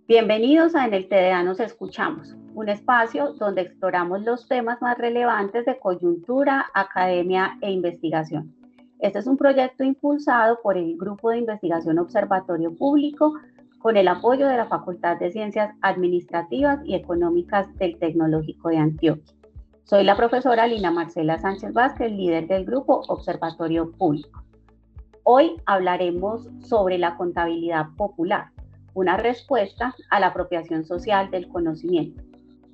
Bienvenidos a En el TDA nos escuchamos, un espacio donde exploramos los temas más relevantes de coyuntura, academia e investigación. Este es un proyecto impulsado por el Grupo de Investigación Observatorio Público con el apoyo de la Facultad de Ciencias Administrativas y Económicas del Tecnológico de Antioquia. Soy la profesora Lina Marcela Sánchez Vázquez, líder del Grupo Observatorio Público. Hoy hablaremos sobre la contabilidad popular, una respuesta a la apropiación social del conocimiento.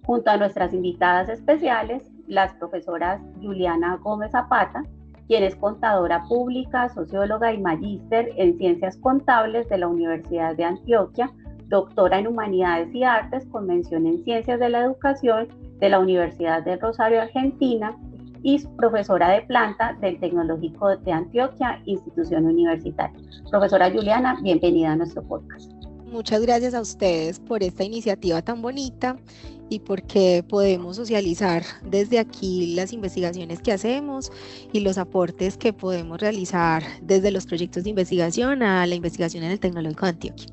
Junto a nuestras invitadas especiales, las profesoras Juliana Gómez Zapata, quien es contadora pública, socióloga y magíster en ciencias contables de la Universidad de Antioquia, doctora en Humanidades y Artes con mención en Ciencias de la Educación de la Universidad del Rosario, Argentina, y profesora de planta del Tecnológico de Antioquia, institución universitaria. Profesora Juliana, bienvenida a nuestro podcast. Muchas gracias a ustedes por esta iniciativa tan bonita y porque podemos socializar desde aquí las investigaciones que hacemos y los aportes que podemos realizar desde los proyectos de investigación a la investigación en el Tecnológico de Antioquia.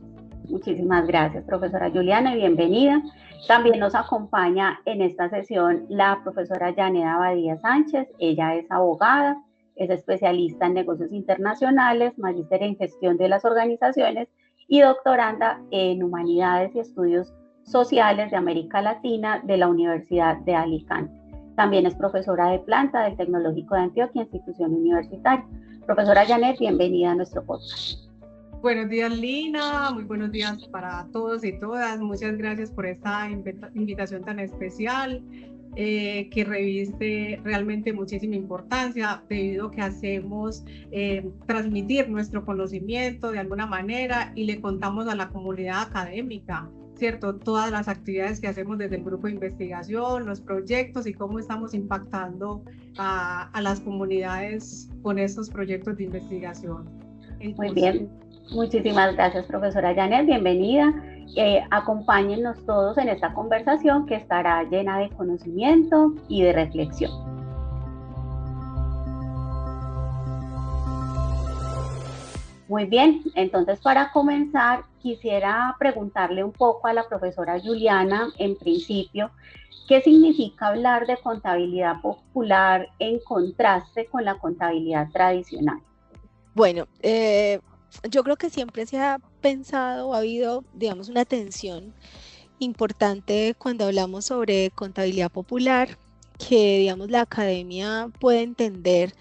Muchísimas gracias, profesora Juliana, y bienvenida. También nos acompaña en esta sesión la profesora Yaneda Badía Sánchez. Ella es abogada, es especialista en negocios internacionales, magíster en gestión de las organizaciones y doctoranda en Humanidades y Estudios Sociales de América Latina de la Universidad de Alicante. También es profesora de planta del Tecnológico de Antioquia, institución universitaria. Profesora Janet, bienvenida a nuestro podcast. Buenos días, Lina. Muy buenos días para todos y todas. Muchas gracias por esta invitación tan especial que reviste realmente muchísima importancia debido a que hacemos transmitir nuestro conocimiento de alguna manera y le contamos a la comunidad académica, ¿cierto? Todas las actividades que hacemos desde el grupo de investigación, los proyectos y cómo estamos impactando a las comunidades con estos proyectos de investigación. Muy bien. Muchísimas gracias, profesora Janet, bienvenida. Acompáñennos todos en esta conversación que estará llena de conocimiento y de reflexión. Muy bien, entonces para comenzar quisiera preguntarle un poco a la profesora Juliana, en principio, ¿qué significa hablar de contabilidad popular en contraste con la contabilidad tradicional? Bueno, yo creo que siempre se ha pensado o ha habido, digamos, una tensión importante cuando hablamos sobre contabilidad popular, que, digamos, la academia puede entender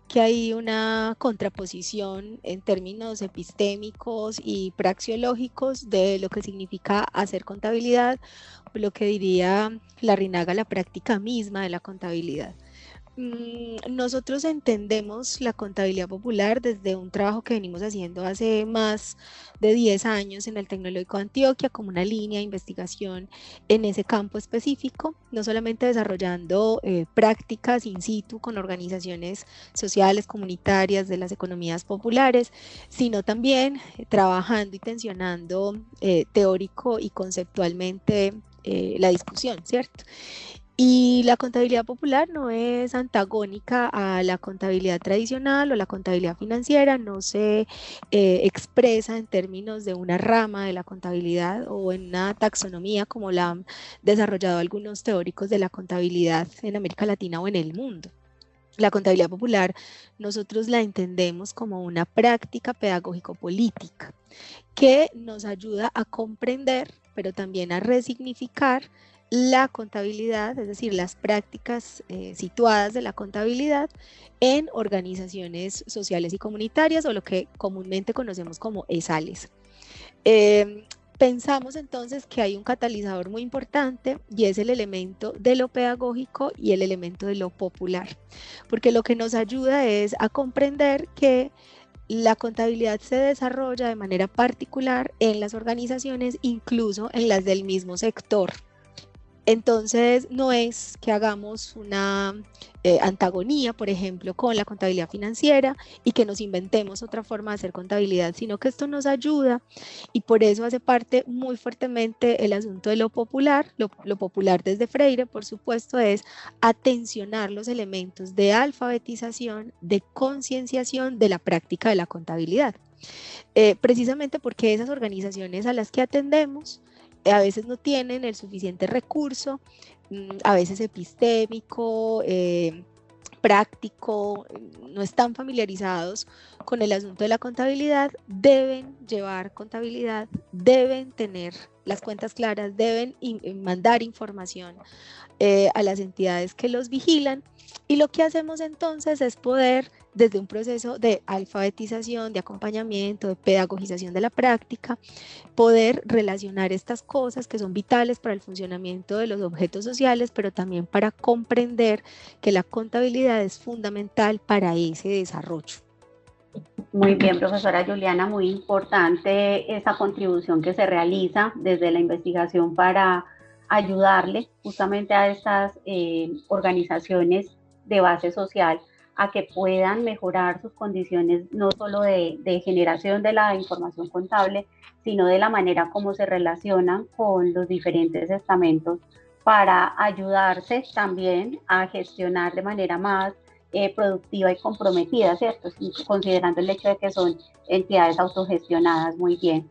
que hay una contraposición en términos epistémicos y praxeológicos de lo que significa hacer contabilidad, o lo que diría Larrinaga, la práctica misma de la contabilidad. Nosotros entendemos la contabilidad popular desde un trabajo que venimos haciendo hace más de 10 años en el Tecnológico de Antioquia como una línea de investigación en ese campo específico, no solamente desarrollando prácticas in situ con organizaciones sociales, comunitarias de las economías populares, sino también trabajando y tensionando teórico y conceptualmente la discusión, ¿cierto? Y la contabilidad popular no es antagónica a la contabilidad tradicional o la contabilidad financiera, no se expresa en términos de una rama de la contabilidad o en una taxonomía como la han desarrollado algunos teóricos de la contabilidad en América Latina o en el mundo. La contabilidad popular nosotros la entendemos como una práctica pedagógico-política que nos ayuda a comprender, pero también a resignificar la contabilidad, es decir, las prácticas situadas de la contabilidad en organizaciones sociales y comunitarias o lo que comúnmente conocemos como ESALES. Pensamos entonces que hay un catalizador muy importante y es el elemento de lo pedagógico y el elemento de lo popular, porque lo que nos ayuda es a comprender que la contabilidad se desarrolla de manera particular en las organizaciones, incluso en las del mismo sector. Entonces, no es que hagamos una antagonía, por ejemplo, con la contabilidad financiera y que nos inventemos otra forma de hacer contabilidad, sino que esto nos ayuda y por eso hace parte muy fuertemente el asunto de lo popular. Lo popular desde Freire, por supuesto, es atencionar los elementos de alfabetización, de concienciación de la práctica de la contabilidad. Precisamente porque esas organizaciones a las que atendemos a veces no tienen el suficiente recurso, a veces epistémico, práctico, no están familiarizados con el asunto de la contabilidad, deben llevar contabilidad, deben tener las cuentas claras, deben mandar información a las entidades que los vigilan, y lo que hacemos entonces es poder, desde un proceso de alfabetización, de acompañamiento, de pedagogización de la práctica, poder relacionar estas cosas que son vitales para el funcionamiento de los objetos sociales, pero también para comprender que la contabilidad es fundamental para ese desarrollo. Muy bien, profesora Juliana, muy importante esa contribución que se realiza desde la investigación para ayudarle justamente a estas organizaciones de base social a que puedan mejorar sus condiciones, no solo de generación de la información contable, sino de la manera como se relacionan con los diferentes estamentos para ayudarse también a gestionar de manera más productiva y comprometida, ¿cierto? Considerando el hecho de que son entidades autogestionadas. Muy bien.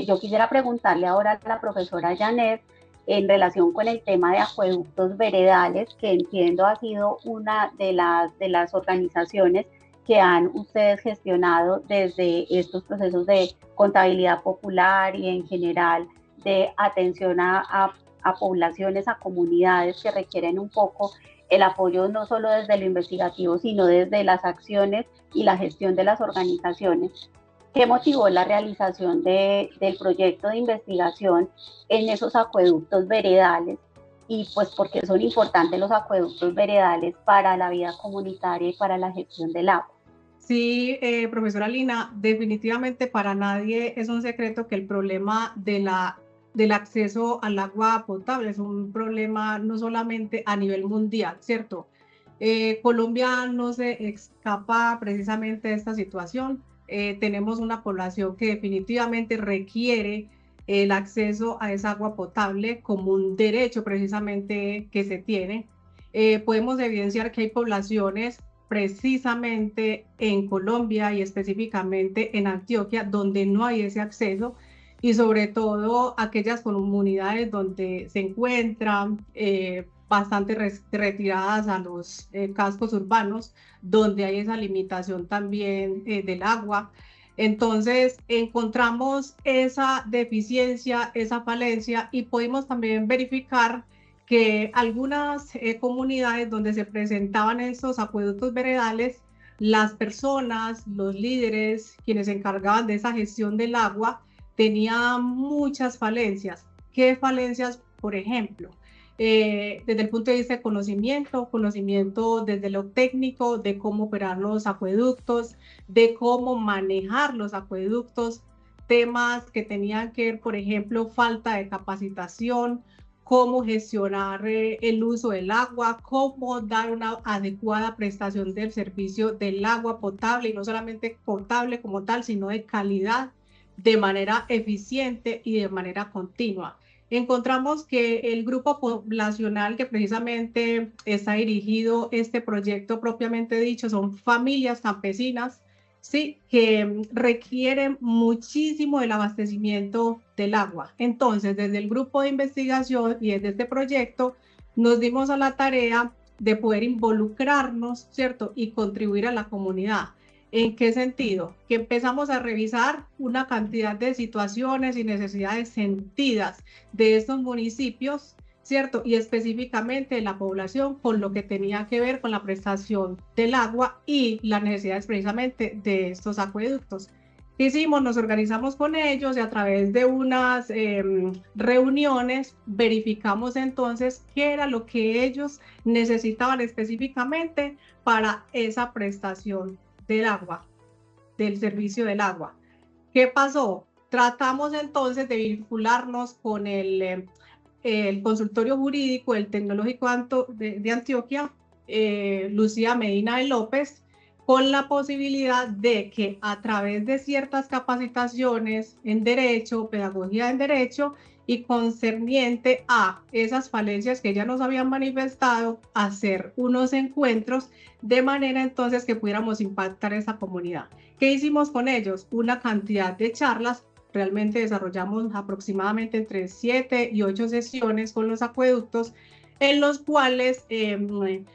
Yo quisiera preguntarle ahora a la profesora Janet en relación con el tema de acueductos veredales, que entiendo ha sido una de las organizaciones que han ustedes gestionado desde estos procesos de contabilidad popular y en general de atención a poblaciones, a comunidades que requieren un poco el apoyo no solo desde lo investigativo, sino desde las acciones y la gestión de las organizaciones. ¿Qué motivó la realización del proyecto de investigación en esos acueductos veredales? Y pues, ¿por qué son importantes los acueductos veredales para la vida comunitaria y para la gestión del agua? Sí, profesora Lina, definitivamente para nadie es un secreto que el problema del acceso al agua potable es un problema no solamente a nivel mundial, ¿cierto? Colombia no se escapa precisamente de esta situación. Tenemos una población que definitivamente requiere el acceso a esa agua potable como un derecho precisamente que se tiene. Podemos evidenciar que hay poblaciones precisamente en Colombia y específicamente en Antioquia donde no hay ese acceso, y sobre todo aquellas comunidades donde se encuentran bastante retiradas a los cascos urbanos, donde hay esa limitación también del agua. Entonces encontramos esa deficiencia, esa falencia, y pudimos también verificar que algunas comunidades donde se presentaban estos acueductos veredales, las personas, los líderes, quienes se encargaban de esa gestión del agua, tenían muchas falencias. ¿Qué falencias? Por ejemplo, desde el punto de vista de conocimiento desde lo técnico, de cómo operar los acueductos, de cómo manejar los acueductos, temas que tenían que ver, por ejemplo, falta de capacitación, cómo gestionar el uso del agua, cómo dar una adecuada prestación del servicio del agua potable, y no solamente potable como tal, sino de calidad, de manera eficiente y de manera continua. Encontramos que el grupo poblacional que precisamente está dirigido este proyecto propiamente dicho son familias campesinas, sí, que requieren muchísimo el abastecimiento del agua. Entonces, desde el grupo de investigación y desde este proyecto, nos dimos a la tarea de poder involucrarnos, ¿cierto? Y contribuir a la comunidad. ¿En qué sentido? Que empezamos a revisar una cantidad de situaciones y necesidades sentidas de estos municipios, ¿cierto? Y específicamente de la población, con lo que tenía que ver con la prestación del agua y las necesidades precisamente de estos acueductos. ¿Qué hicimos? Nos organizamos con ellos y a través de unas reuniones verificamos entonces qué era lo que ellos necesitaban específicamente para esa prestación del agua, del servicio del agua. ¿Qué pasó? Tratamos entonces de vincularnos con el consultorio jurídico, el tecnológico de Antioquia, Lucía Medina de López, con la posibilidad de que a través de ciertas capacitaciones en derecho, pedagogía en derecho y concerniente a esas falencias que ya nos habían manifestado, hacer unos encuentros de manera entonces que pudiéramos impactar esa comunidad. ¿Qué hicimos con ellos? Una cantidad de charlas realmente desarrollamos aproximadamente entre 7 y 8 sesiones con los acueductos, en los cuales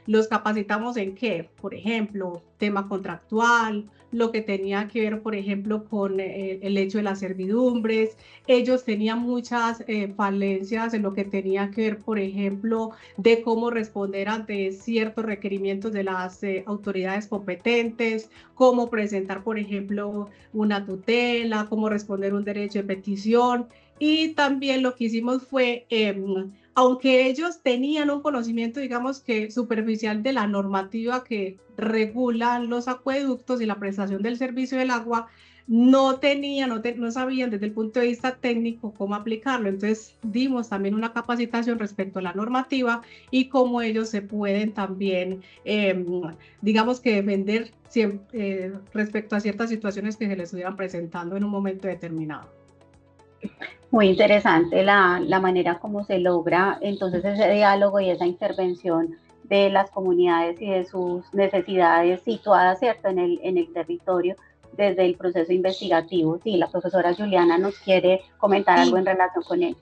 los capacitamos en qué, por ejemplo, tema contractual, lo que tenía que ver, por ejemplo, con el hecho de las servidumbres. Ellos tenían muchas falencias en lo que tenía que ver, por ejemplo, de cómo responder ante ciertos requerimientos de las autoridades competentes, cómo presentar, por ejemplo, una tutela, cómo responder un derecho de petición. Y también lo que hicimos fue, aunque ellos tenían un conocimiento, digamos que superficial de la normativa que regula los acueductos y la prestación del servicio del agua, no sabían desde el punto de vista técnico cómo aplicarlo. Entonces dimos también una capacitación respecto a la normativa y cómo ellos se pueden también, digamos que defender respecto a ciertas situaciones que se les estuvieran presentando en un momento determinado. Muy interesante la manera como se logra entonces ese diálogo y esa intervención de las comunidades y de sus necesidades situadas, ¿cierto?, en el territorio desde el proceso investigativo. Sí, la profesora Juliana nos quiere comentar algo en relación con ello.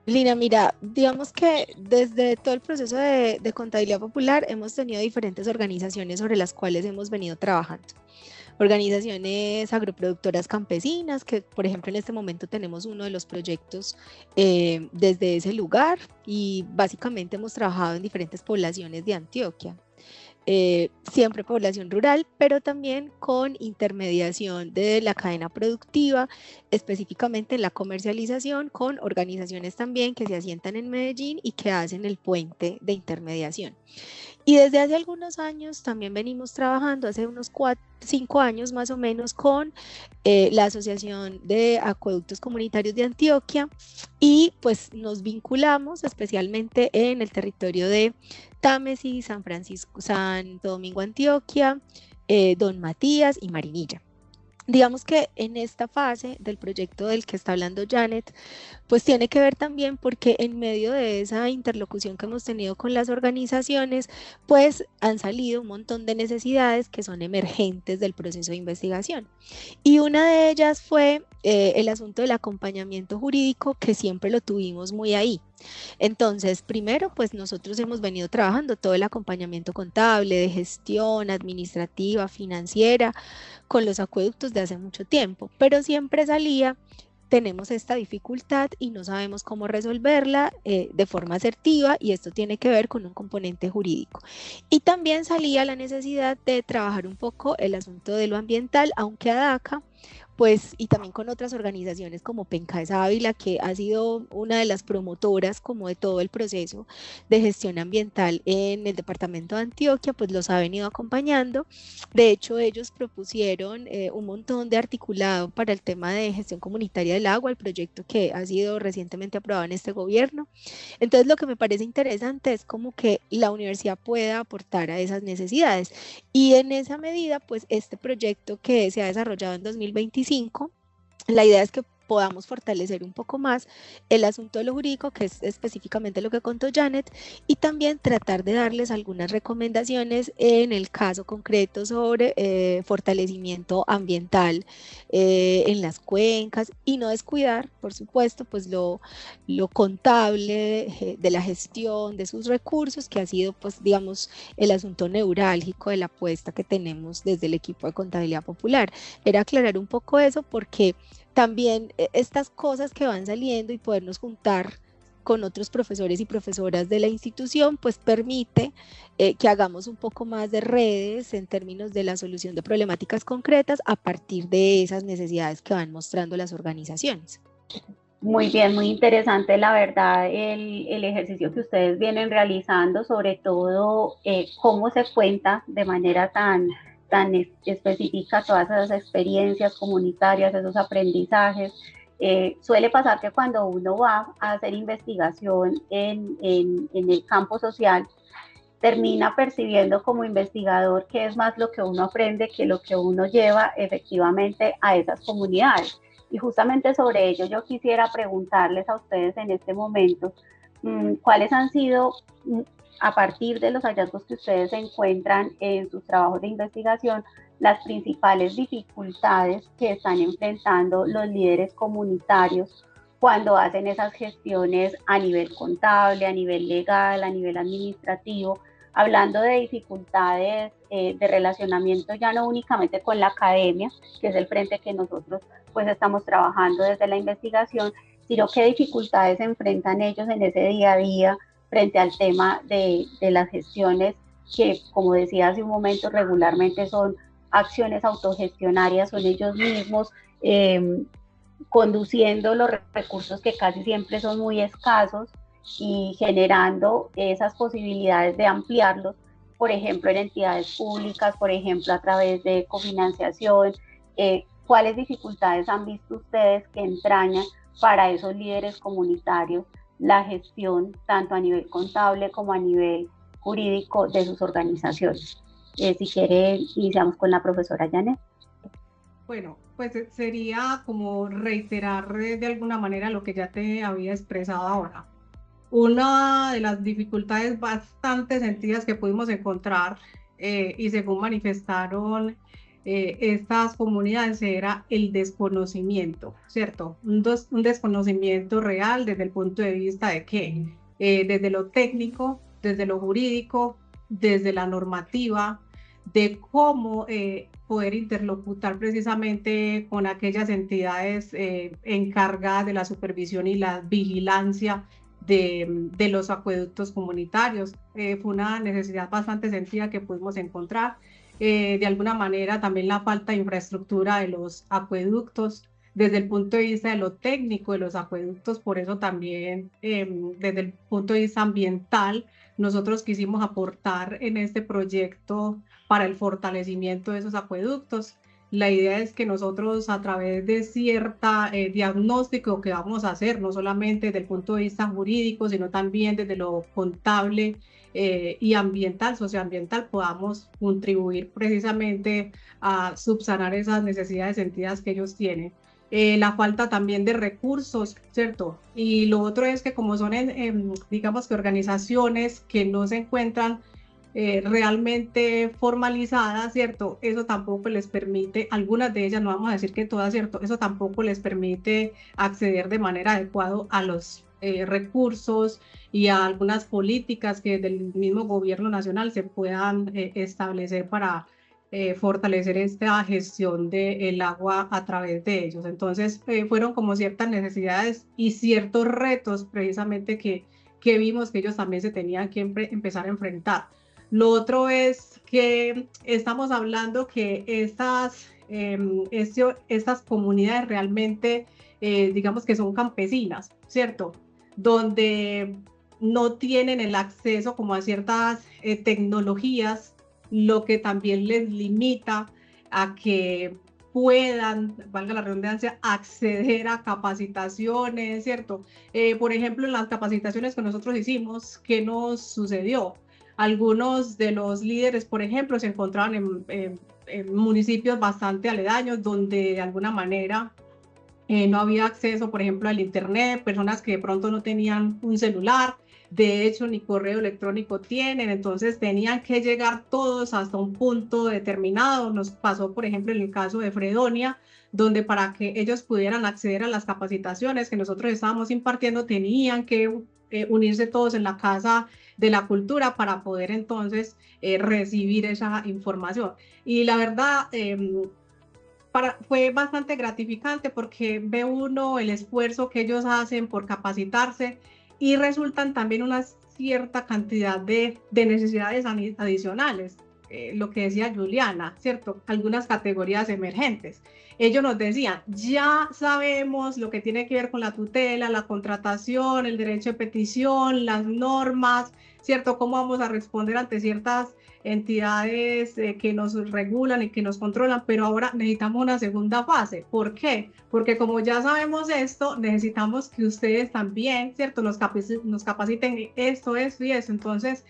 Lina, mira, digamos que desde todo el proceso de contabilidad popular hemos tenido diferentes organizaciones sobre las cuales hemos venido trabajando. Organizaciones agroproductoras campesinas, que por ejemplo en este momento tenemos uno de los proyectos desde ese lugar, y básicamente hemos trabajado en diferentes poblaciones de Antioquia. Siempre población rural, pero también con intermediación de la cadena productiva, específicamente en la comercialización, con organizaciones también que se asientan en Medellín y que hacen el puente de intermediación. Y desde hace algunos años también venimos trabajando, hace unos 5 años más o menos, con la Asociación de Acueductos Comunitarios de Antioquia, y pues nos vinculamos especialmente en el territorio de Támesis, San Francisco, Santo Domingo, Antioquia, Don Matías y Marinilla. Digamos que en esta fase del proyecto del que está hablando Janet, pues tiene que ver también porque en medio de esa interlocución que hemos tenido con las organizaciones, pues han salido un montón de necesidades que son emergentes del proceso de investigación. Y una de ellas fue el asunto del acompañamiento jurídico, que siempre lo tuvimos muy ahí. Entonces, primero, pues nosotros hemos venido trabajando todo el acompañamiento contable, de gestión, administrativa, financiera, con los acueductos de hace mucho tiempo, pero siempre salía: tenemos esta dificultad y no sabemos cómo resolverla de forma asertiva, y esto tiene que ver con un componente jurídico. Y también salía la necesidad de trabajar un poco el asunto de lo ambiental, aunque ADACA, pues, y también con otras organizaciones como Pencaes Ávila, que ha sido una de las promotoras como de todo el proceso de gestión ambiental en el departamento de Antioquia, pues los ha venido acompañando. De hecho, ellos propusieron un montón de articulado para el tema de gestión comunitaria del agua, el proyecto que ha sido recientemente aprobado en este gobierno. Entonces, lo que me parece interesante es como que la universidad pueda aportar a esas necesidades, y en esa medida, pues este proyecto que se ha desarrollado en 2025, la idea es que podamos fortalecer un poco más el asunto de lo jurídico, que es específicamente lo que contó Janet, y también tratar de darles algunas recomendaciones en el caso concreto sobre fortalecimiento ambiental en las cuencas, y no descuidar, por supuesto, pues lo contable de la gestión de sus recursos, que ha sido, pues digamos, el asunto neurálgico de la apuesta que tenemos desde el equipo de contabilidad popular. Era aclarar un poco eso, porque también estas cosas que van saliendo y podernos juntar con otros profesores y profesoras de la institución, pues permite que hagamos un poco más de redes en términos de la solución de problemáticas concretas a partir de esas necesidades que van mostrando las organizaciones. Muy bien, muy interesante, la verdad, el ejercicio que ustedes vienen realizando, sobre todo cómo se cuenta de manera tan específica todas esas experiencias comunitarias, esos aprendizajes. Suele pasar que cuando uno va a hacer investigación en el campo social, termina percibiendo como investigador que es más lo que uno aprende que lo que uno lleva efectivamente a esas comunidades. Y justamente sobre ello yo quisiera preguntarles a ustedes en este momento, ¿cuáles han sido, a partir de los hallazgos que ustedes encuentran en sus trabajos de investigación, las principales dificultades que están enfrentando los líderes comunitarios cuando hacen esas gestiones a nivel contable, a nivel legal, a nivel administrativo, hablando de dificultades de relacionamiento ya no únicamente con la academia, que es el frente que nosotros pues estamos trabajando desde la investigación, sino qué dificultades se enfrentan ellos en ese día a día frente al tema de las gestiones que, como decía hace un momento, regularmente son acciones autogestionarias, son ellos mismos conduciendo los recursos que casi siempre son muy escasos y generando esas posibilidades de ampliarlos, por ejemplo, en entidades públicas, por ejemplo, a través de cofinanciación. ¿Cuáles dificultades han visto ustedes que entrañan para esos líderes comunitarios la gestión, tanto a nivel contable como a nivel jurídico de sus organizaciones? Si quiere, iniciamos con la profesora Janet. Bueno, pues sería como reiterar de alguna manera lo que ya te había expresado ahora. Una de las dificultades bastante sentidas que pudimos encontrar y según manifestaron estas comunidades era el desconocimiento, ¿cierto? Un desconocimiento real desde el punto de vista de qué, desde lo técnico, desde lo jurídico, desde la normativa, de cómo poder interlocutar precisamente con aquellas entidades encargadas de la supervisión y la vigilancia de los acueductos comunitarios. Fue una necesidad bastante sentida que pudimos encontrar. De alguna manera también la falta de infraestructura de los acueductos, desde el punto de vista de lo técnico de los acueductos, por eso también desde el punto de vista ambiental, nosotros quisimos aportar en este proyecto para el fortalecimiento de esos acueductos. La idea es que nosotros a través de cierta diagnóstico que vamos a hacer, no solamente desde el punto de vista jurídico, sino también desde lo contable y ambiental, socioambiental, podamos contribuir precisamente a subsanar esas necesidades sentidas que ellos tienen. La falta también de recursos, ¿cierto? Y lo otro es que como son, digamos que organizaciones que no se encuentran realmente formalizadas, ¿cierto? Eso tampoco les permite, algunas de ellas, no vamos a decir que todas, ¿cierto? Eso tampoco les permite acceder de manera adecuada a los recursos y a algunas políticas que del mismo gobierno nacional se puedan establecer para fortalecer esta gestión del agua a través de ellos. Entonces, fueron como ciertas necesidades y ciertos retos precisamente que vimos que ellos también se tenían que empezar a enfrentar. Lo otro es que estamos hablando que estas comunidades realmente, digamos que son campesinas, ¿cierto? Donde no tienen el acceso como a ciertas tecnologías, lo que también les limita a que puedan, valga la redundancia, acceder a capacitaciones, ¿cierto? Por ejemplo, en las capacitaciones que nosotros hicimos, ¿qué nos sucedió? Algunos de los líderes, por ejemplo, se encontraban en municipios bastante aledaños donde de alguna manera no había acceso, por ejemplo, al internet, personas que de pronto no tenían un celular, de hecho ni correo electrónico tienen, entonces tenían que llegar todos hasta un punto determinado. Nos pasó, por ejemplo, en el caso de Fredonia, donde para que ellos pudieran acceder a las capacitaciones que nosotros estábamos impartiendo, tenían que unirse todos en la Casa de la Cultura para poder entonces recibir esa información. Y la verdad, fue bastante gratificante porque ve uno el esfuerzo que ellos hacen por capacitarse y resultan también una cierta cantidad de necesidades adicionales. Lo que decía Juliana, ¿cierto? Algunas categorías emergentes. Ellos nos decían, ya sabemos lo que tiene que ver con la tutela, la contratación, el derecho de petición, las normas, ¿cierto? ¿Cómo vamos a responder ante ciertas entidades que nos regulan y que nos controlan? Pero ahora necesitamos una segunda fase. ¿Por qué? Porque como ya sabemos esto, necesitamos que ustedes también, ¿cierto? Nos capaciten en esto y eso. Entonces,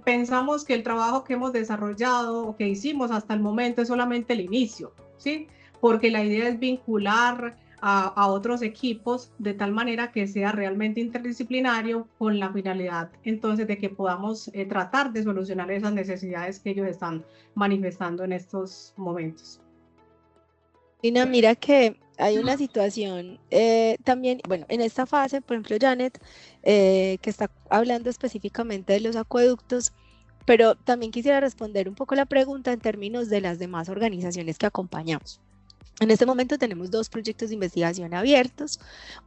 pensamos que el trabajo que hemos desarrollado o que hicimos hasta el momento es solamente el inicio, ¿sí? Porque la idea es vincular a otros equipos de tal manera que sea realmente interdisciplinario con la finalidad entonces de que podamos tratar de solucionar esas necesidades que ellos están manifestando en estos momentos. Lina, mira que hay una situación también, bueno, en esta fase, por ejemplo, Janet, que está hablando específicamente de los acueductos, pero también quisiera responder un poco la pregunta en términos de las demás organizaciones que acompañamos. En este momento tenemos 2 proyectos de investigación abiertos,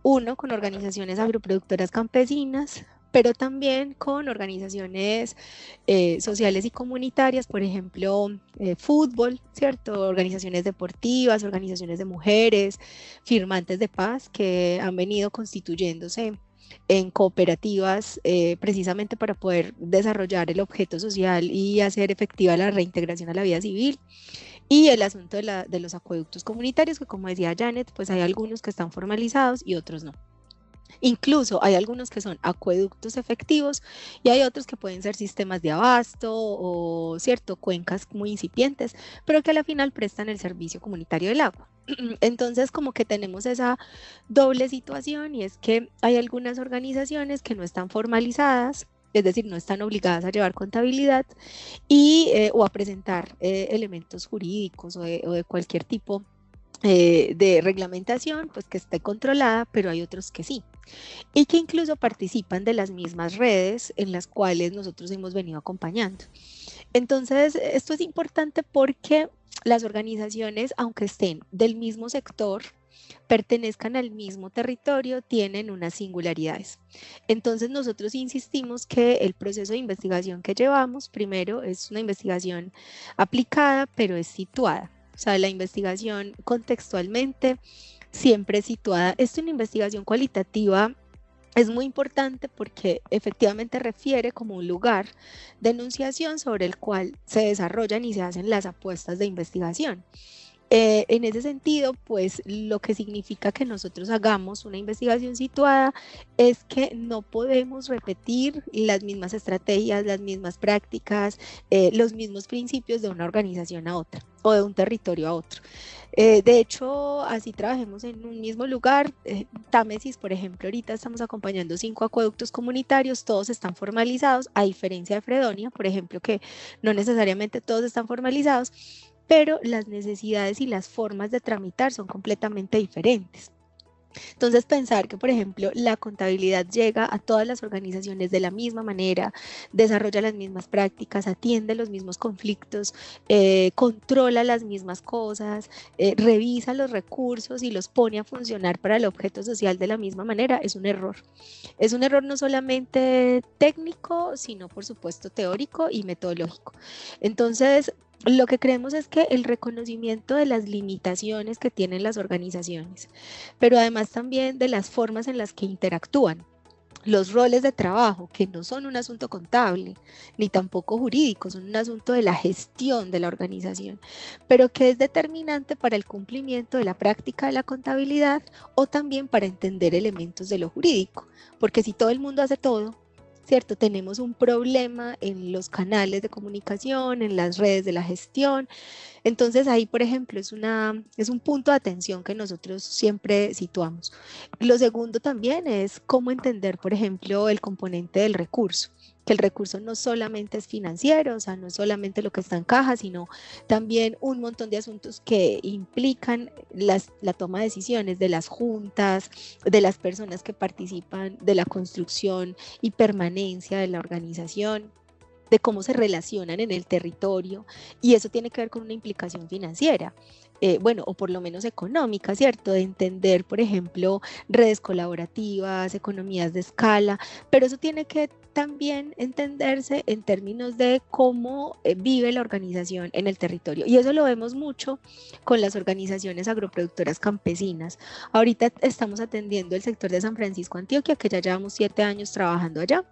uno con organizaciones agroproductoras campesinas, pero también con organizaciones sociales y comunitarias, por ejemplo, fútbol, ¿cierto? Organizaciones deportivas, organizaciones de mujeres, firmantes de paz que han venido constituyéndose en cooperativas precisamente para poder desarrollar el objeto social y hacer efectiva la reintegración a la vida civil. Y el asunto de los acueductos comunitarios, que como decía Janet, pues hay algunos que están formalizados y otros no. Incluso hay algunos que son acueductos efectivos y hay otros que pueden ser sistemas de abasto o, cierto, cuencas muy incipientes, pero que a la final prestan el servicio comunitario del agua. Entonces, como que tenemos esa doble situación, y es que hay algunas organizaciones que no están formalizadas, es decir, no están obligadas a llevar contabilidad o a presentar elementos jurídicos o de cualquier tipo de reglamentación, pues que esté controlada, pero hay otros que sí, y que incluso participan de las mismas redes en las cuales nosotros hemos venido acompañando. Entonces, esto es importante porque las organizaciones, aunque estén del mismo sector, pertenezcan al mismo territorio, tienen unas singularidades. Entonces nosotros insistimos que el proceso de investigación que llevamos, primero, es una investigación aplicada, pero es situada. O sea, la investigación contextualmente siempre es situada. Esto es una investigación cualitativa. Es muy importante porque efectivamente refiere como un lugar de enunciación sobre el cual se desarrollan y se hacen las apuestas de investigación. En ese sentido, pues lo que significa que nosotros hagamos una investigación situada es que no podemos repetir las mismas estrategias, las mismas prácticas, los mismos principios de una organización a otra o de un territorio a otro. De hecho, así trabajemos en un mismo lugar. Támesis, por ejemplo, ahorita estamos acompañando 5 acueductos comunitarios, todos están formalizados, a diferencia de Fredonia, por ejemplo, que no necesariamente todos están formalizados, pero las necesidades y las formas de tramitar son completamente diferentes. Entonces, pensar que, por ejemplo, la contabilidad llega a todas las organizaciones de la misma manera, desarrolla las mismas prácticas, atiende los mismos conflictos, controla las mismas cosas, revisa los recursos y los pone a funcionar para el objeto social de la misma manera, es un error. Es un error no solamente técnico, sino por supuesto teórico y metodológico. Entonces, lo que creemos es que el reconocimiento de las limitaciones que tienen las organizaciones, pero además también de las formas en las que interactúan, los roles de trabajo, que no son un asunto contable, ni tampoco jurídico, son un asunto de la gestión de la organización, pero que es determinante para el cumplimiento de la práctica de la contabilidad o también para entender elementos de lo jurídico, porque si todo el mundo hace todo, ¿cierto? Tenemos un problema en los canales de comunicación, en las redes de la gestión. Entonces ahí, por ejemplo, es un punto de atención que nosotros siempre situamos. Lo segundo también es cómo entender, por ejemplo, el componente del recurso, que el recurso no solamente es financiero, o sea, no es solamente lo que está en caja, sino también un montón de asuntos que implican la toma de decisiones de las juntas, de las personas que participan de la construcción y permanencia de la organización, de cómo se relacionan en el territorio, y eso tiene que ver con una implicación financiera. Bueno, o por lo menos económica, ¿cierto? De entender, por ejemplo, redes colaborativas, economías de escala, pero eso tiene que también entenderse en términos de cómo vive la organización en el territorio. Y eso lo vemos mucho con las organizaciones agroproductoras campesinas. Ahorita estamos atendiendo el sector de San Francisco, Antioquia, que ya llevamos 7 años trabajando allá,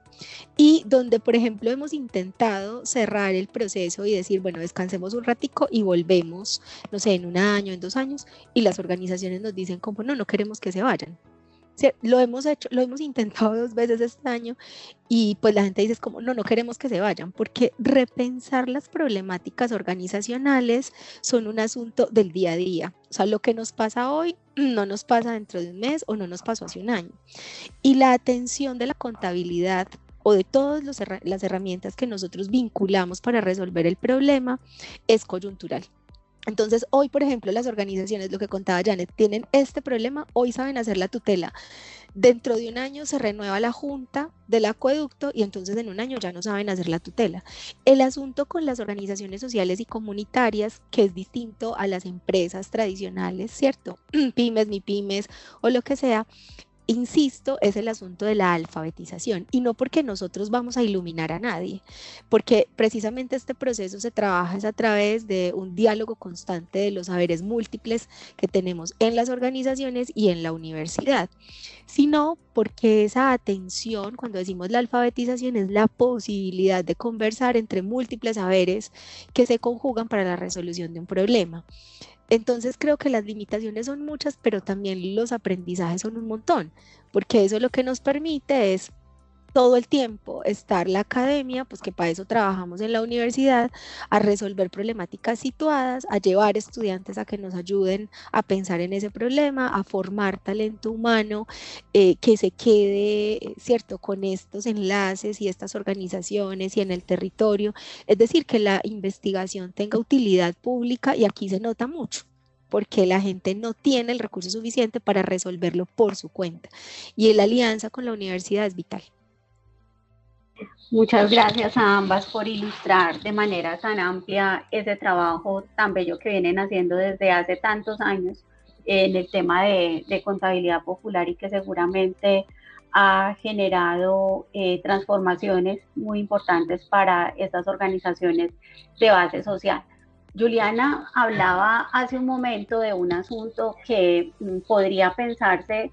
y donde, por ejemplo, hemos intentado cerrar el proceso y decir, bueno, descansemos un ratico y volvemos, no sé, en 1 año, en 2 años, y las organizaciones nos dicen como, no queremos que se vayan. Lo hemos hecho, lo hemos intentado 2 veces este año y pues la gente dice es como, no, no queremos que se vayan, porque repensar las problemáticas organizacionales son un asunto del día a día. O sea, lo que nos pasa hoy no nos pasa dentro de un mes o no nos pasó hace un año. Y la atención de la contabilidad o de todas las herramientas que nosotros vinculamos para resolver el problema es coyuntural. Entonces, hoy, por ejemplo, las organizaciones, lo que contaba Janet, tienen este problema, hoy saben hacer la tutela. Dentro de un año se renueva la junta del acueducto y entonces en un año ya no saben hacer la tutela. El asunto con las organizaciones sociales y comunitarias, que es distinto a las empresas tradicionales, ¿cierto? Pymes, MIPYMES o lo que sea, insisto, es el asunto de la alfabetización, y no porque nosotros vamos a iluminar a nadie, porque precisamente este proceso se trabaja es a través de un diálogo constante de los saberes múltiples que tenemos en las organizaciones y en la universidad, sino porque esa atención, cuando decimos la alfabetización, es la posibilidad de conversar entre múltiples saberes que se conjugan para la resolución de un problema. Entonces creo que las limitaciones son muchas, pero también los aprendizajes son un montón, porque eso lo que nos permite es todo el tiempo estar la academia, pues que para eso trabajamos en la universidad, a resolver problemáticas situadas, a llevar estudiantes a que nos ayuden a pensar en ese problema, a formar talento humano, que se quede, ¿cierto?, con estos enlaces y estas organizaciones y en el territorio. Es decir, que la investigación tenga utilidad pública, y aquí se nota mucho, porque la gente no tiene el recurso suficiente para resolverlo por su cuenta. Y la alianza con la universidad es vital. Muchas gracias a ambas por ilustrar de manera tan amplia ese trabajo tan bello que vienen haciendo desde hace tantos años en el tema de contabilidad popular, y que seguramente ha generado transformaciones muy importantes para estas organizaciones de base social. Juliana hablaba hace un momento de un asunto que podría pensarse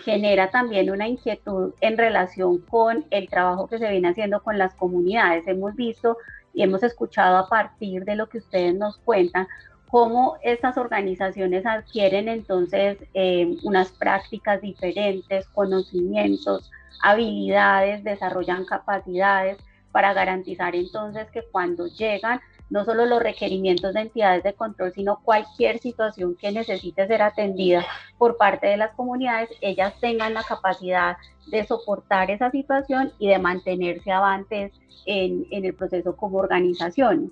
genera también una inquietud en relación con el trabajo que se viene haciendo con las comunidades. Hemos visto y hemos escuchado a partir de lo que ustedes nos cuentan cómo estas organizaciones adquieren entonces unas prácticas diferentes, conocimientos, habilidades, desarrollan capacidades para garantizar entonces que cuando llegan no solo los requerimientos de entidades de control, sino cualquier situación que necesite ser atendida por parte de las comunidades, ellas tengan la capacidad de soportar esa situación y de mantenerse avantes en el proceso como organizaciones.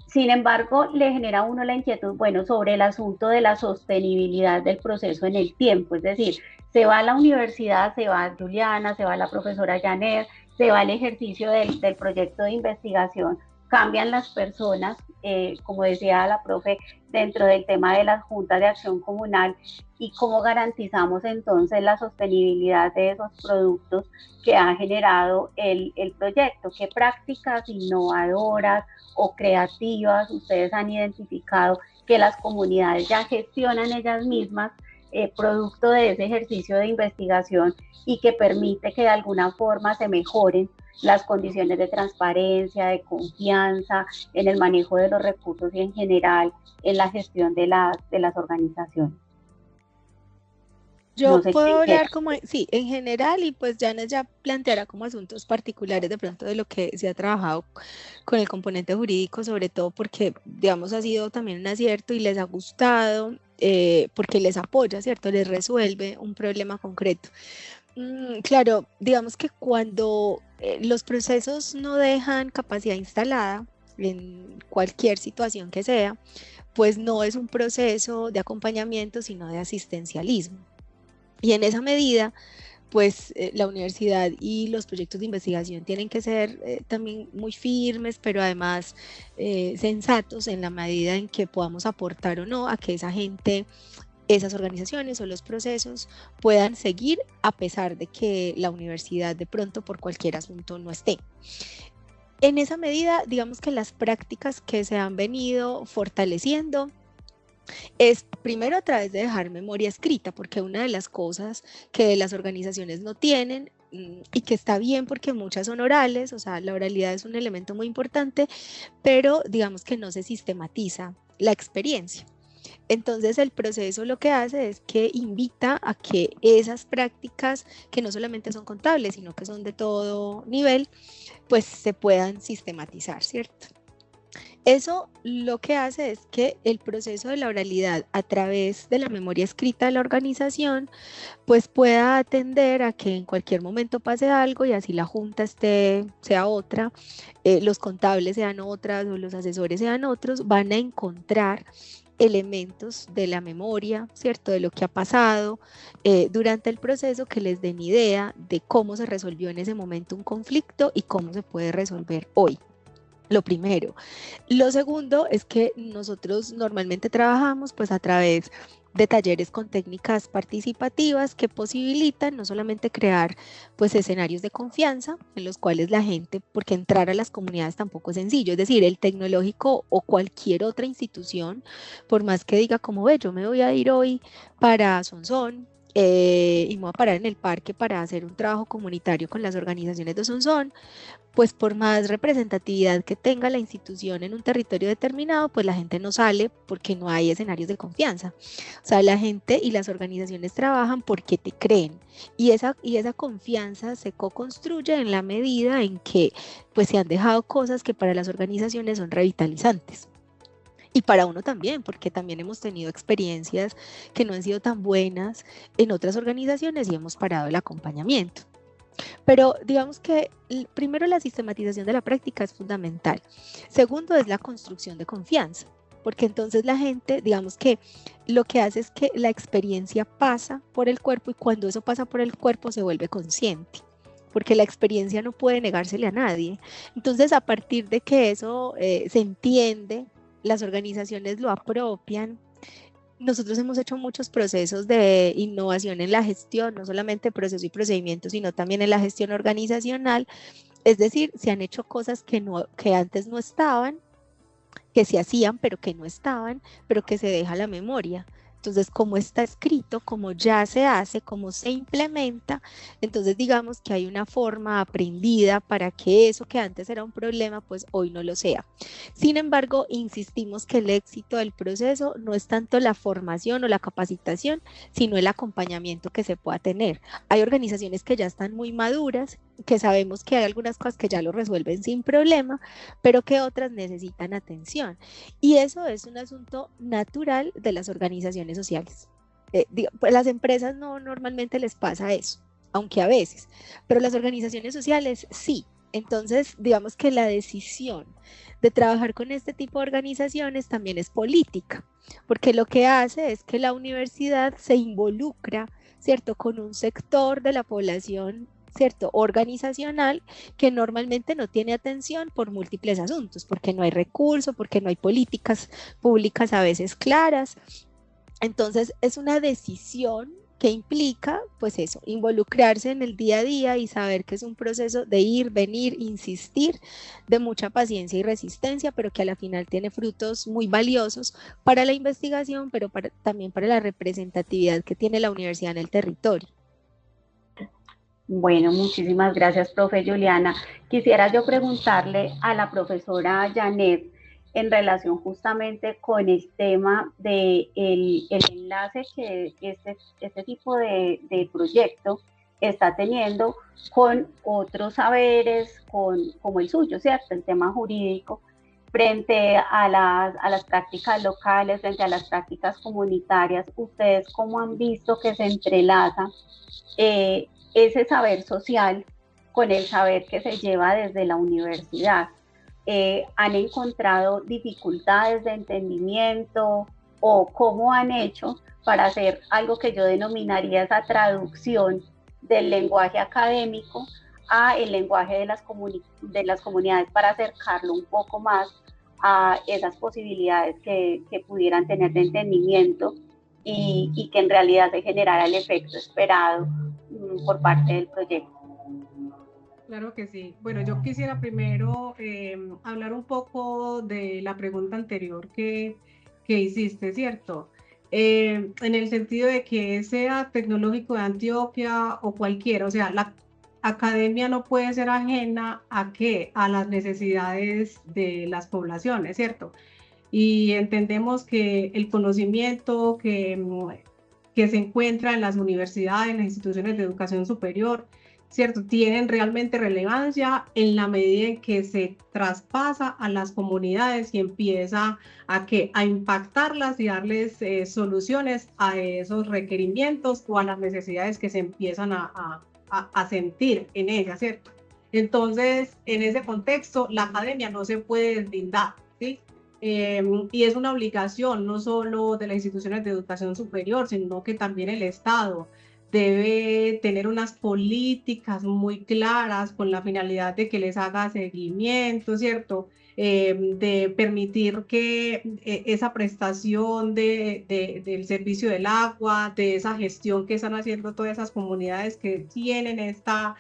Sin embargo, le genera a uno la inquietud, bueno, sobre el asunto de la sostenibilidad del proceso en el tiempo, es decir, se va a la universidad, se va Juliana, se va la profesora Janet, se va el ejercicio del proyecto de investigación, cambian las personas, como decía la profe, dentro del tema de las juntas de acción comunal, y cómo garantizamos entonces la sostenibilidad de esos productos que ha generado el proyecto, qué prácticas innovadoras o creativas ustedes han identificado que las comunidades ya gestionan ellas mismas, producto de ese ejercicio de investigación, y que permite que de alguna forma se mejoren las condiciones de transparencia, de confianza en el manejo de los recursos y en general en la gestión de las organizaciones. Yo no sé puedo hablar como, sí, en general, y pues Janet ya planteará como asuntos particulares de pronto de lo que se ha trabajado con el componente jurídico, sobre todo porque, digamos, ha sido también un acierto y les ha gustado, porque les apoya, ¿cierto? Les resuelve un problema concreto. Claro, digamos que cuando los procesos no dejan capacidad instalada en cualquier situación que sea, pues no es un proceso de acompañamiento, sino de asistencialismo. Y en esa medida, pues la universidad y los proyectos de investigación tienen que ser también muy firmes, pero además sensatos en la medida en que podamos aportar o no a que esa gente, esas organizaciones o los procesos puedan seguir a pesar de que la universidad de pronto por cualquier asunto no esté. En esa medida, digamos que las prácticas que se han venido fortaleciendo es primero a través de dejar memoria escrita, porque una de las cosas que las organizaciones no tienen, y que está bien porque muchas son orales, o sea, la oralidad es un elemento muy importante, pero digamos que no se sistematiza la experiencia. Entonces el proceso lo que hace es que invita a que esas prácticas, que no solamente son contables, sino que son de todo nivel, pues se puedan sistematizar, ¿cierto? Eso lo que hace es que el proceso de la oralidad a través de la memoria escrita de la organización pues pueda atender a que en cualquier momento pase algo y así la junta sea otra, los contables sean otras o los asesores sean otros, van a encontrar elementos de la memoria, ¿cierto? De lo que ha pasado durante el proceso que les den idea de cómo se resolvió en ese momento un conflicto y cómo se puede resolver hoy. Lo primero. Lo segundo es que nosotros normalmente trabajamos pues a través de talleres con técnicas participativas que posibilitan no solamente crear pues escenarios de confianza en los cuales la gente, porque entrar a las comunidades tampoco es sencillo, es decir, el tecnológico o cualquier otra institución, por más que diga como ve, yo me voy a ir hoy para Sonsón, y me voy a parar en el parque para hacer un trabajo comunitario con las organizaciones de Sonsón, pues por más representatividad que tenga la institución en un territorio determinado, pues la gente no sale porque no hay escenarios de confianza. O sea, la gente y las organizaciones trabajan porque te creen y esa confianza se co-construye en la medida en que pues se han dejado cosas que para las organizaciones son revitalizantes. Y para uno también, porque también hemos tenido experiencias que no han sido tan buenas en otras organizaciones y hemos parado el acompañamiento. Pero digamos que primero la sistematización de la práctica es fundamental. Segundo es la construcción de confianza, porque entonces la gente, digamos que lo que hace es que la experiencia pasa por el cuerpo y cuando eso pasa por el cuerpo se vuelve consciente, porque la experiencia no puede negársele a nadie. Entonces a partir de que eso se entiende, las organizaciones lo apropian. Nosotros hemos hecho muchos procesos de innovación en la gestión, no solamente proceso y procedimientos, sino también en la gestión organizacional. Es decir, se han hecho cosas que antes no estaban, que se hacían, pero que no estaban, pero que se deja la memoria. Entonces, como está escrito, como ya se hace, como se implementa, entonces digamos que hay una forma aprendida para que eso que antes era un problema, pues hoy no lo sea. Sin embargo, insistimos que el éxito del proceso no es tanto la formación o la capacitación, sino el acompañamiento que se pueda tener. Hay organizaciones que ya están muy maduras, que sabemos que hay algunas cosas que ya lo resuelven sin problema, pero que otras necesitan atención. Y eso es un asunto natural de las organizaciones sociales. Pues las empresas no normalmente les pasa eso, aunque a veces, pero las organizaciones sociales sí. Entonces, digamos que la decisión de trabajar con este tipo de organizaciones también es política, porque lo que hace es que la universidad se involucra, ¿cierto?, con un sector de la población, ¿cierto?, organizacional que normalmente no tiene atención por múltiples asuntos, porque no hay recursos, porque no hay políticas públicas a veces claras. Entonces es una decisión que implica, pues eso, involucrarse en el día a día y saber que es un proceso de ir, venir, insistir, de mucha paciencia y resistencia, pero que a la final tiene frutos muy valiosos para la investigación, pero también para la representatividad que tiene la universidad en el territorio. Bueno, muchísimas gracias, profe Juliana. Quisiera yo preguntarle a la profesora Janet en relación justamente con el tema del el enlace que este tipo de proyecto está teniendo con otros saberes, como el suyo, ¿cierto? El tema jurídico, frente a las prácticas locales, frente a las prácticas comunitarias. ¿Ustedes cómo han visto que se entrelaza ese saber social con el saber que se lleva desde la universidad? ¿Han encontrado dificultades de entendimiento o cómo han hecho para hacer algo que yo denominaría esa traducción del lenguaje académico a el lenguaje de las comunidades para acercarlo un poco más a esas posibilidades que pudieran tener de entendimiento y que en realidad se generara el efecto esperado por parte del proyecto? Claro que sí. Bueno, yo quisiera primero hablar un poco de la pregunta anterior que hiciste, ¿cierto? En el sentido de que sea Tecnológico de Antioquia o cualquiera, o sea, la academia no puede ser ajena a las necesidades de las poblaciones, ¿cierto? y entendemos que el conocimiento que se encuentra en las universidades, en las instituciones de educación superior, ¿cierto? Tienen realmente relevancia en la medida en que se traspasa a las comunidades y empieza a impactarlas y darles soluciones a esos requerimientos o a las necesidades que se empiezan a sentir en ellas, ¿cierto? Entonces, en ese contexto, la academia no se puede deslindar, ¿sí? Y es una obligación no solo de las instituciones de educación superior, sino que también el Estado debe tener unas políticas muy claras con la finalidad de que les haga seguimiento, ¿cierto? De permitir que esa prestación del servicio del agua, de esa gestión que están haciendo todas esas comunidades que tienen esta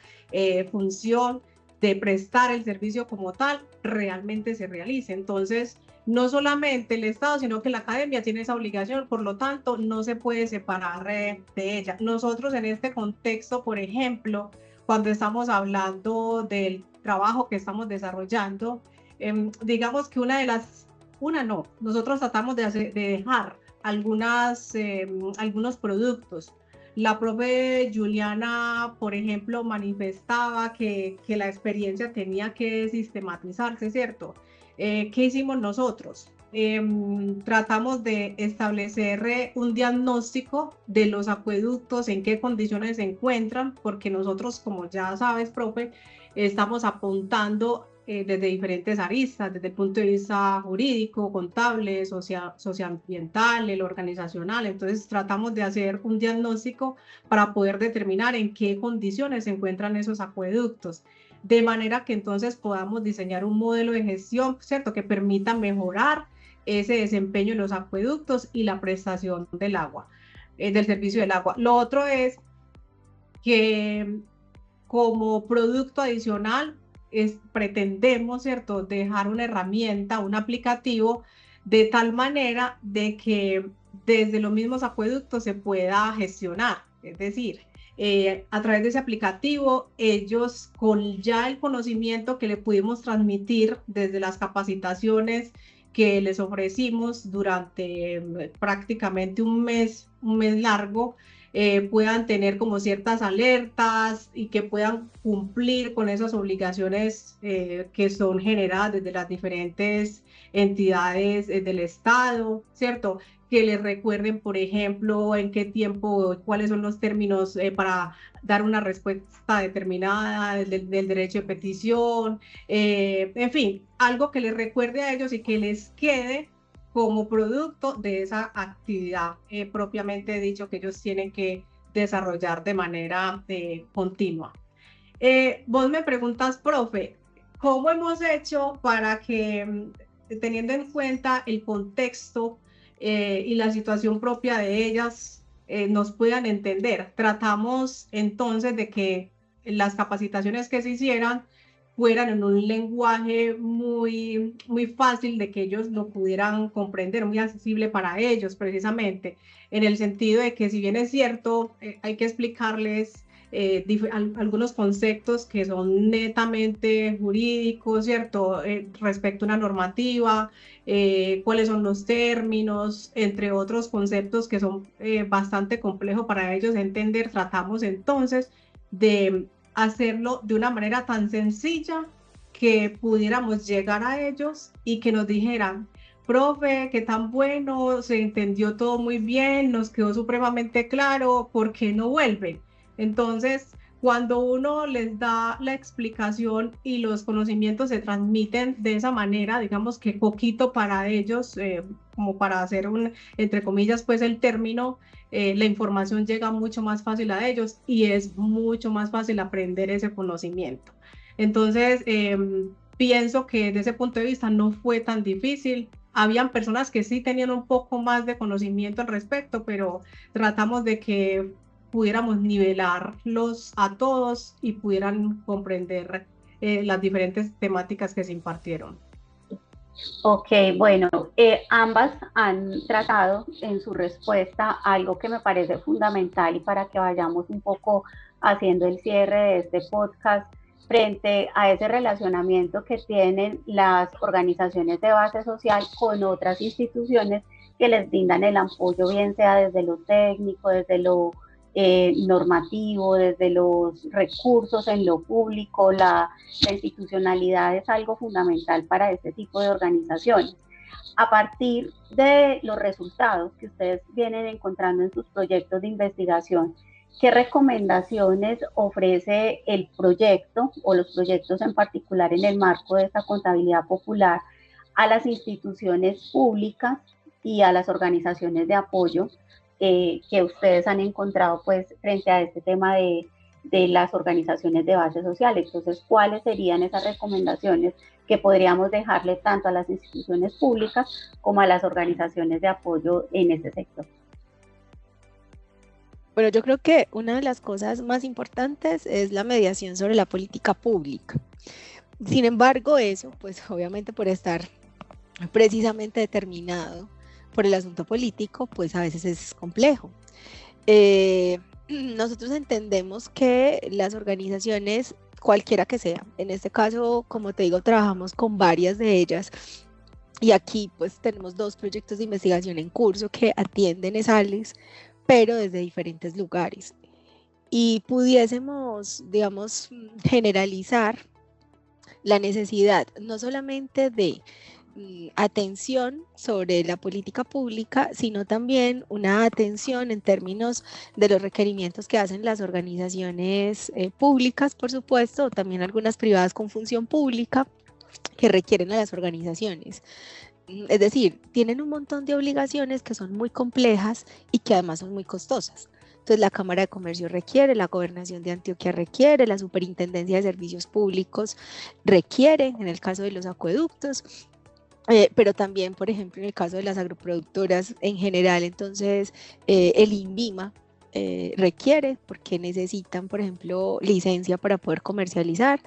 función de prestar el servicio como tal, realmente se realice. Entonces, no solamente el Estado, sino que la academia tiene esa obligación, por lo tanto, no se puede separar de ella. Nosotros en este contexto, por ejemplo, cuando estamos hablando del trabajo que estamos desarrollando, digamos que nosotros tratamos de dejar algunos productos. La profe Juliana, por ejemplo, manifestaba que la experiencia tenía que sistematizarse, ¿cierto? ¿Qué hicimos nosotros? Tratamos de establecer un diagnóstico de los acueductos, en qué condiciones se encuentran, porque nosotros, como ya sabes, profe, estamos apuntando desde diferentes aristas, desde el punto de vista jurídico, contable, socioambiental, el organizacional. Entonces tratamos de hacer un diagnóstico para poder determinar en qué condiciones se encuentran esos acueductos, de manera que entonces podamos diseñar un modelo de gestión, ¿cierto?, que permita mejorar ese desempeño en los acueductos y la prestación del agua, del servicio del agua. Lo otro es que como producto adicional pretendemos, ¿cierto?, dejar una herramienta, un aplicativo, de tal manera de que desde los mismos acueductos se pueda gestionar, es decir, a través de ese aplicativo, ellos con ya el conocimiento que le pudimos transmitir desde las capacitaciones que les ofrecimos durante prácticamente un mes largo, puedan tener como ciertas alertas y que puedan cumplir con esas obligaciones que son generadas desde las diferentes entidades del Estado, ¿cierto? Que les recuerden, por ejemplo, en qué tiempo, cuáles son los términos para dar una respuesta determinada del derecho de petición, en fin, algo que les recuerde a ellos y que les quede como producto de esa actividad propiamente dicho que ellos tienen que desarrollar de manera continua. Vos me preguntas, profe, ¿cómo hemos hecho para que, teniendo en cuenta el contexto y la situación propia de ellas, nos puedan entender? Tratamos entonces de que las capacitaciones que se hicieran fueran en un lenguaje muy fácil de que ellos lo pudieran comprender, muy accesible para ellos, precisamente, en el sentido de que, si bien es cierto, hay que explicarles algunos conceptos que son netamente jurídicos, ¿cierto? Respecto a una normativa, cuáles son los términos, entre otros conceptos que son bastante complejos para ellos entender. Tratamos entonces de hacerlo de una manera tan sencilla que pudiéramos llegar a ellos y que nos dijeran: profe, qué tan bueno, se entendió todo muy bien, nos quedó supremamente claro, ¿por qué no vuelven? Entonces, cuando uno les da la explicación y los conocimientos se transmiten de esa manera, digamos que poquito para ellos, como para hacer entre comillas, pues el término, la información llega mucho más fácil a ellos y es mucho más fácil aprender ese conocimiento. Entonces, pienso que desde ese punto de vista no fue tan difícil. Habían personas que sí tenían un poco más de conocimiento al respecto, pero tratamos de que pudiéramos nivelarlos a todos y pudieran comprender las diferentes temáticas que se impartieron. Ok, bueno, ambas han tratado en su respuesta algo que me parece fundamental, y para que vayamos un poco haciendo el cierre de este podcast, frente a ese relacionamiento que tienen las organizaciones de base social con otras instituciones que les brindan el apoyo, bien sea desde lo técnico, desde lo normativo, desde los recursos en lo público. La institucionalidad es algo fundamental para este tipo de organizaciones. A partir de los resultados que ustedes vienen encontrando en sus proyectos de investigación, ¿qué recomendaciones ofrece el proyecto o los proyectos en particular en el marco de esta contabilidad popular a las instituciones públicas y a las organizaciones de apoyo que ustedes han encontrado pues frente a este tema de las organizaciones de base social? Entonces, ¿cuáles serían esas recomendaciones que podríamos dejarle tanto a las instituciones públicas como a las organizaciones de apoyo en este sector? Bueno, yo creo que una de las cosas más importantes es la mediación sobre la política pública. Sin embargo, eso, pues obviamente por estar precisamente determinado por el asunto político, pues a veces es complejo. Nosotros entendemos que las organizaciones, cualquiera que sea, en este caso, como te digo, trabajamos con varias de ellas, y aquí pues tenemos 2 proyectos de investigación en curso que atienden ESALES, pero desde diferentes lugares. Y pudiésemos, digamos, generalizar la necesidad no solamente de atención sobre la política pública, sino también una atención en términos de los requerimientos que hacen las organizaciones públicas, por supuesto, o también algunas privadas con función pública que requieren a las organizaciones. Es decir, tienen un montón de obligaciones que son muy complejas y que además son muy costosas. Entonces la Cámara de Comercio requiere, la Gobernación de Antioquia requiere, la Superintendencia de Servicios Públicos requiere, en el caso de los acueductos, pero también, por ejemplo, en el caso de las agroproductoras en general. Entonces el INVIMA requiere, porque necesitan, por ejemplo, licencia para poder comercializar.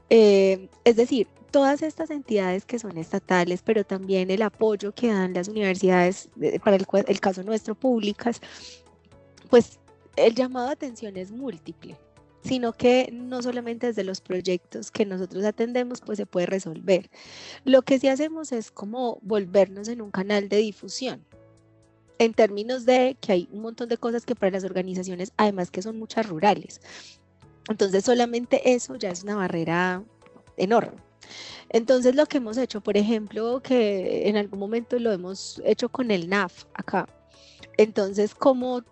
Es decir, todas estas entidades que son estatales, pero también el apoyo que dan las universidades, para el caso nuestro, públicas, pues el llamado a atención es múltiple, sino que no solamente desde los proyectos que nosotros atendemos, pues se puede resolver. Lo que sí hacemos es como volvernos en un canal de difusión, en términos de que hay un montón de cosas que para las organizaciones, además que son muchas rurales, entonces solamente eso ya es una barrera enorme. Entonces lo que hemos hecho, por ejemplo, que en algún momento lo hemos hecho con el NAF acá, entonces cómo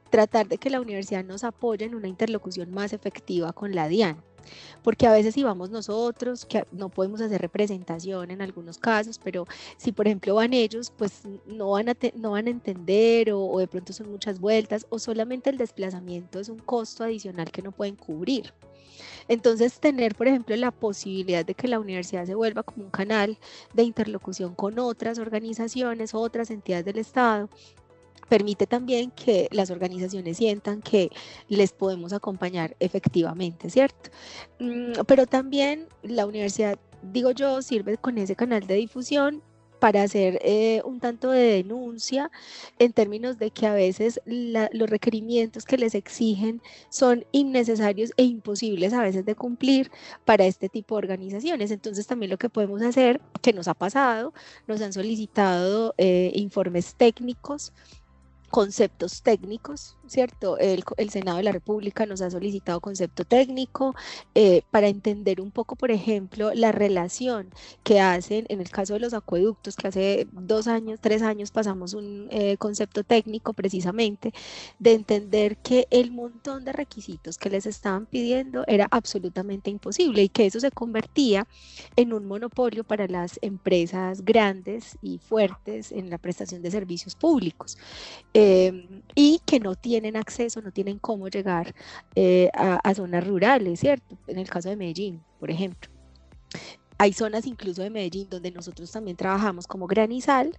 tratar de que la universidad nos apoye en una interlocución más efectiva con la DIAN, porque a veces si vamos nosotros, que no podemos hacer representación en algunos casos, pero si por ejemplo van ellos, pues no van a entender, o de pronto son muchas vueltas, o solamente el desplazamiento es un costo adicional que no pueden cubrir. Entonces tener, por ejemplo, la posibilidad de que la universidad se vuelva como un canal de interlocución con otras organizaciones, otras entidades del Estado, permite también que las organizaciones sientan que les podemos acompañar efectivamente, ¿cierto? Pero también la universidad, digo yo, sirve con ese canal de difusión para hacer un tanto de denuncia en términos de que a veces los requerimientos que les exigen son innecesarios e imposibles a veces de cumplir para este tipo de organizaciones. Entonces también lo que podemos hacer, que nos ha pasado, nos han solicitado informes técnicos, conceptos técnicos, ¿cierto? El Senado de la República nos ha solicitado concepto técnico para entender un poco, por ejemplo, la relación que hacen en el caso de los acueductos, que hace 2 años, 3 años pasamos un concepto técnico precisamente, de entender que el montón de requisitos que les estaban pidiendo era absolutamente imposible y que eso se convertía en un monopolio para las empresas grandes y fuertes en la prestación de servicios públicos. Y que no tienen acceso, no tienen cómo llegar a zonas rurales, ¿cierto? En el caso de Medellín, por ejemplo. Hay zonas incluso de Medellín donde nosotros también trabajamos como Granizal,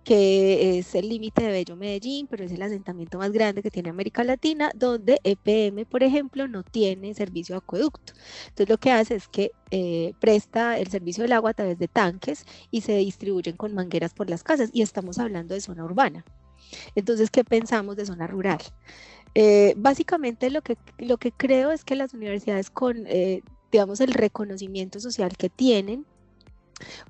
que es el límite de Bello Medellín, pero es el asentamiento más grande que tiene América Latina, donde EPM, por ejemplo, no tiene servicio de acueducto. Entonces lo que hace es que presta el servicio del agua a través de tanques y se distribuyen con mangueras por las casas, y estamos hablando de zona urbana. Entonces, ¿qué pensamos de zona rural? Básicamente lo que creo es que las universidades con digamos, el reconocimiento social que tienen,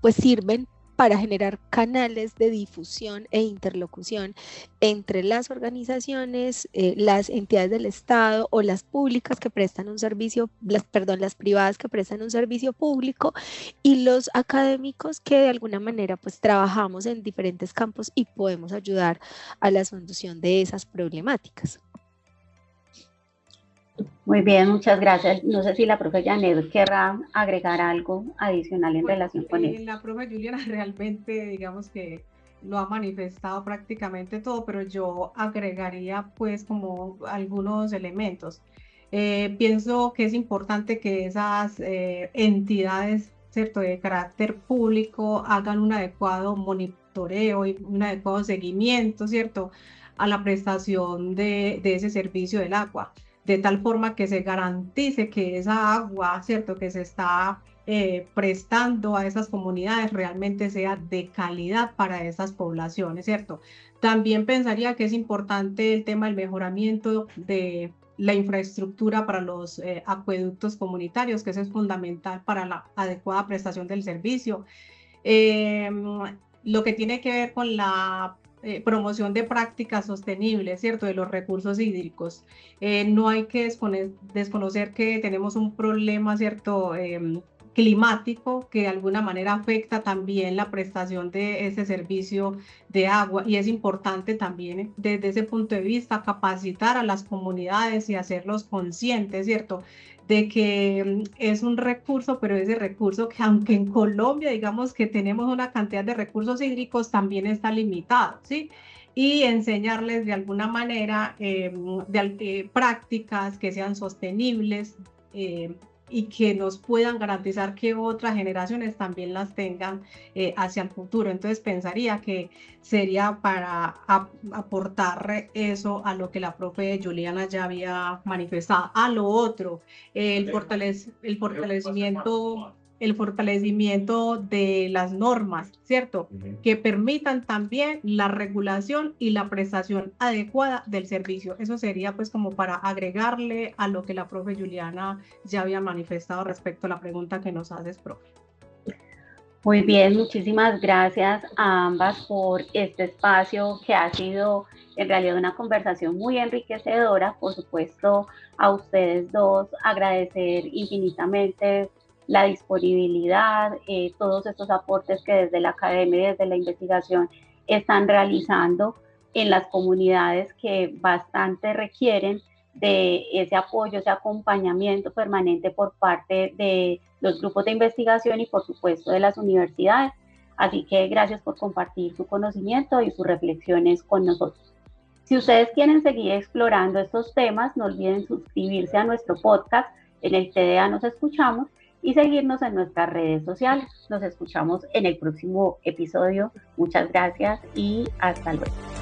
pues sirven para generar canales de difusión e interlocución entre las organizaciones, las entidades del Estado o las públicas que prestan un servicio, las privadas que prestan un servicio público, y los académicos que de alguna manera pues trabajamos en diferentes campos y podemos ayudar a la solución de esas problemáticas. Muy bien, muchas gracias. No sé si la profe Janet querrá agregar algo adicional en relación con esto. La profe Juliana realmente, digamos que lo ha manifestado prácticamente todo, pero yo agregaría pues como algunos elementos. Pienso que es importante que esas entidades, ¿cierto?, de carácter público hagan un adecuado monitoreo y un adecuado seguimiento, ¿cierto?, a la prestación de ese servicio del agua, de tal forma que se garantice que esa agua, ¿cierto?, que se está prestando a esas comunidades realmente sea de calidad para esas poblaciones, ¿cierto? También pensaría que es importante el tema del mejoramiento de la infraestructura para los acueductos comunitarios, que eso es fundamental para la adecuada prestación del servicio. Lo que tiene que ver con la promoción de prácticas sostenibles, ¿cierto?, de los recursos hídricos. No hay que desconocer que tenemos un problema, ¿cierto?, climático que de alguna manera afecta también la prestación de ese servicio de agua, y es importante también desde ese punto de vista capacitar a las comunidades y hacerlos conscientes, ¿cierto?, de que es un recurso, pero ese recurso que aunque en Colombia digamos que tenemos una cantidad de recursos hídricos, también está limitado, ¿sí? Y enseñarles de alguna manera prácticas que sean sostenibles, y que nos puedan garantizar que otras generaciones también las tengan hacia el futuro. Entonces pensaría que sería para aportar eso a lo que la profe Juliana ya había manifestado. A lo otro, el fortalecimiento de las normas, ¿cierto?, que permitan también la regulación y la prestación adecuada del servicio. Eso sería pues como para agregarle a lo que la profe Juliana ya había manifestado respecto a la pregunta que nos haces, profe. Muy bien, muchísimas gracias a ambas por este espacio que ha sido en realidad una conversación muy enriquecedora. Por supuesto, a ustedes dos agradecer infinitamente la disponibilidad, todos estos aportes que desde la academia y desde la investigación están realizando en las comunidades que bastante requieren de ese apoyo, ese acompañamiento permanente por parte de los grupos de investigación y por supuesto de las universidades. Así que gracias por compartir su conocimiento y sus reflexiones con nosotros. Si ustedes quieren seguir explorando estos temas, no olviden suscribirse a nuestro podcast en el TDA Nos Escuchamos y seguirnos en nuestras redes sociales. Nos escuchamos en el próximo episodio. Muchas gracias y hasta luego.